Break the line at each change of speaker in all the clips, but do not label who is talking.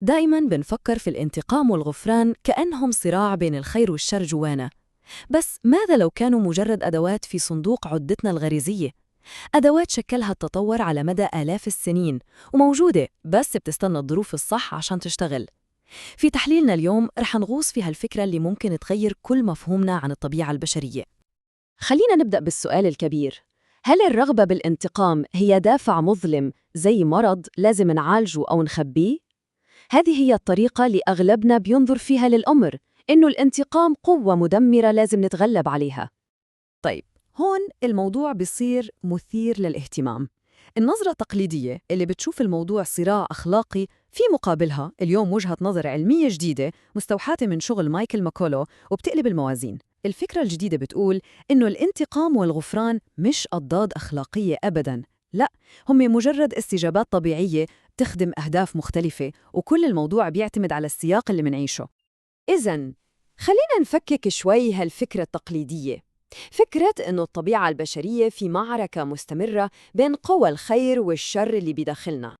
دايماً بنفكر في الانتقام والغفران كأنهم صراع بين الخير والشر جوانا. بس ماذا لو كانوا مجرد أدوات في صندوق عدتنا الغريزية؟ أدوات شكلها التطور على مدى آلاف السنين وموجودة بس بتستنى الظروف الصح عشان تشتغل. في تحليلنا اليوم رح نغوص في هالفكرة اللي ممكن تغير كل مفهومنا عن الطبيعة البشرية. خلينا نبدأ بالسؤال الكبير: هل الرغبة بالانتقام هي دافع مظلم زي مرض لازم نعالجه أو نخبيه؟ هذه هي الطريقة اللي أغلبنا بينظر فيها للأمر، إنه الانتقام قوة مدمرة لازم نتغلب عليها. طيب، هون الموضوع بيصير مثير للاهتمام. النظرة التقليدية اللي بتشوف الموضوع صراع أخلاقي، في مقابلها اليوم وجهة نظر علمية جديدة مستوحاة من شغل مايكل ماكولو وبتقلب الموازين. الفكرة الجديدة بتقول إنه الانتقام والغفران مش أضداد أخلاقية أبداً، لا، هم مجرد استجابات طبيعية تخدم أهداف مختلفة، وكل الموضوع بيعتمد على السياق اللي منعيشه. إذن خلينا نفكك شوي هالفكرة التقليدية، فكرة إنه الطبيعة البشرية في معركة مستمرة بين قوى الخير والشر اللي بداخلنا.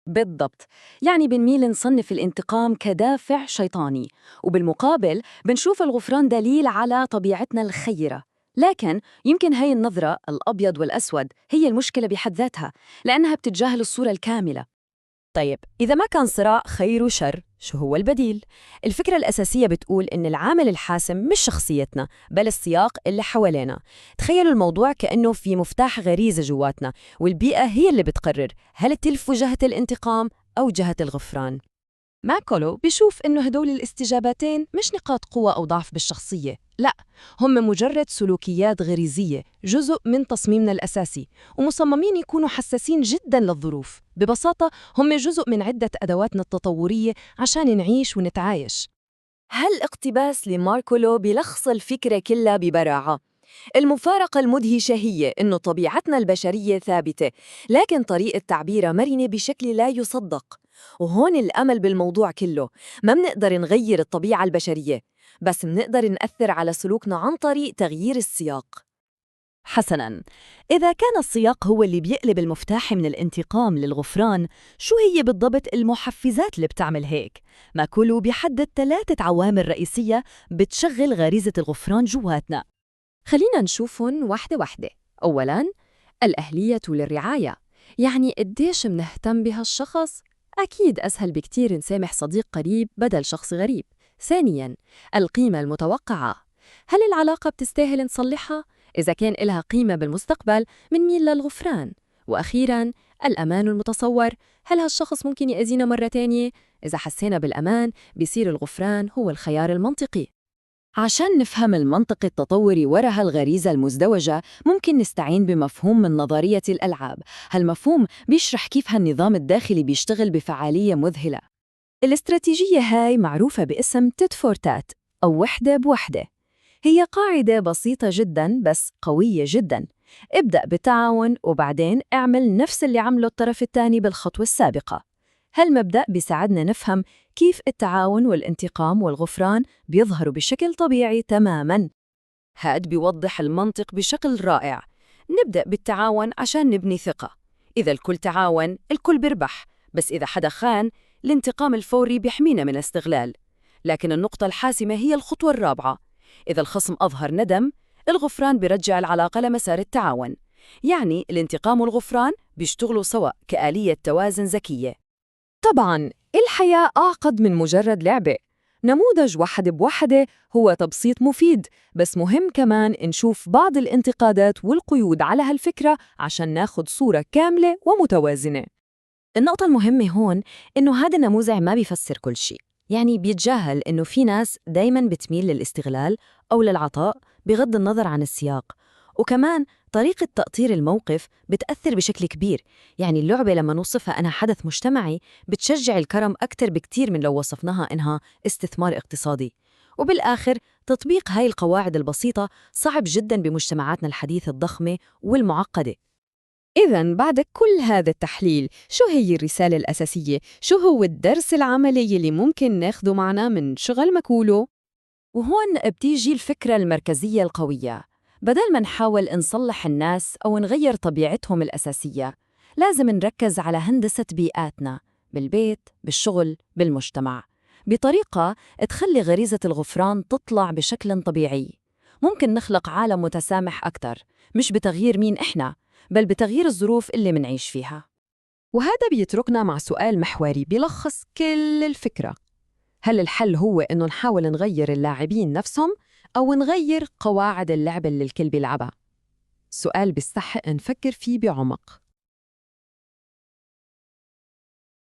بالضبط، يعني بنميل نصنف الانتقام كدافع شيطاني، وبالمقابل بنشوف الغفران دليل على طبيعتنا الخيرة. لكن يمكن هاي النظرة الأبيض والأسود هي المشكلة بحد ذاتها، لأنها بتتجاهل الصورة الكاملة. طيب، إذا ما كان صراع خير وشر، شو هو البديل؟ الفكرة الأساسية بتقول إن العامل الحاسم مش شخصيتنا، بل السياق اللي حوالينا. تخيلوا الموضوع كأنه في مفتاح غريزة جواتنا، والبيئة هي اللي بتقرر هل تلف جهة الانتقام أو جهة الغفران. ماكولو بيشوف إنه هدول الاستجابتين مش نقاط قوة أو ضعف بالشخصية، لا، هم مجرد سلوكيات غريزية، جزء من تصميمنا الأساسي، ومصممين يكونوا حساسين جدا للظروف. ببساطة هم جزء من عدة أدواتنا التطورية عشان نعيش ونتعايش. هالاقتباس لماركولو بيلخص الفكرة كلها ببراعة. المفارقة المدهشة هي إنه طبيعتنا البشرية ثابتة، لكن طريقة تعبيرها مرنة بشكل لا يصدق. وهون الأمل بالموضوع كله، ما منقدر نغير الطبيعة البشرية، بس منقدر نأثر على سلوكنا عن طريق تغيير السياق. حسناً، إذا كان السياق هو اللي بيقلب المفتاح من الانتقام للغفران، شو هي بالضبط المحفزات اللي بتعمل هيك؟ ماكولو بيحدد 3 عوامل رئيسية بتشغل غريزة الغفران جواتنا. خلينا نشوفهم واحدة واحدة. أولاً، الأهلية للرعاية، يعني قديش منهتم بهالشخص؟ أكيد أسهل بكتير نسامح صديق قريب بدل شخص غريب. ثانياً، القيمة المتوقعة، هل العلاقة بتستاهل نصلحها؟ إذا كان إلها قيمة بالمستقبل منميل للغفران. وأخيراً، الأمان المتصور، هل هالشخص ممكن يأذينا مرة تانية؟ إذا حسينا بالأمان بيصير الغفران هو الخيار المنطقي. عشان نفهم المنطق التطوري وراء هالغريزة المزدوجة، ممكن نستعين بمفهوم من نظرية الألعاب. هالمفهوم بيشرح كيف هالنظام الداخلي بيشتغل بفعالية مذهلة. الاستراتيجية هاي معروفة باسم تيت فور تات، أو وحدة بوحدة. هي قاعدة بسيطة جداً بس قوية جداً. ابدأ بالتعاون وبعدين اعمل نفس اللي عمله الطرف الثاني بالخطوة السابقة. هالمبدأ بيساعدنا نفهم كيف التعاون والانتقام والغفران بيظهروا بشكل طبيعي تماماً. هاد بيوضح المنطق بشكل رائع. نبدأ بالتعاون عشان نبني ثقة. إذا الكل تعاون الكل بيربح، بس إذا حدا خان الانتقام الفوري بيحمينا من استغلال. لكن النقطة الحاسمة هي الخطوة الرابعة. إذا الخصم أظهر ندم، الغفران بيرجع العلاقة لمسار التعاون. يعني الانتقام والغفران بيشتغلوا سوا كآلية توازن ذكية. طبعاً الحياة أعقد من مجرد لعبة. نموذج واحد بوحدة هو تبسيط مفيد، بس مهم كمان نشوف بعض الانتقادات والقيود على هالفكرة عشان ناخد صورة كاملة ومتوازنة. النقطة المهمة هون إنه هذا النموذج ما بيفسر كل شيء، يعني بيتجاهل إنه في ناس دايماً بتميل للاستغلال أو للعطاء بغض النظر عن السياق. وكمان طريقة تأطير الموقف بتأثر بشكل كبير، يعني اللعبة لما نوصفها أنها حدث مجتمعي بتشجع الكرم أكتر بكتير من لو وصفناها إنها استثمار اقتصادي. وبالآخر، تطبيق هاي القواعد البسيطة صعب جداً بمجتمعاتنا الحديثة الضخمة والمعقدة. إذن بعد كل هذا التحليل، شو هي الرسالة الأساسية؟ شو هو الدرس العملي اللي ممكن ناخده معنا من شغل ماكولو؟ وهون بتيجي الفكرة المركزية القوية. بدل ما نحاول نصلح الناس أو نغير طبيعتهم الأساسية، لازم نركز على هندسة بيئاتنا، بالبيت، بالشغل، بالمجتمع، بطريقة تخلي غريزة الغفران تطلع بشكل طبيعي. ممكن نخلق عالم متسامح أكتر، مش بتغيير مين إحنا، بل بتغيير الظروف اللي منعيش فيها.
وهذا بيتركنا مع سؤال محوري بيلخص كل الفكرة. هل الحل هو إنه نحاول نغير اللاعبين نفسهم أو نغير قواعد اللعب اللي الكل بيلعبها؟ سؤال بيستحق نفكر فيه بعمق.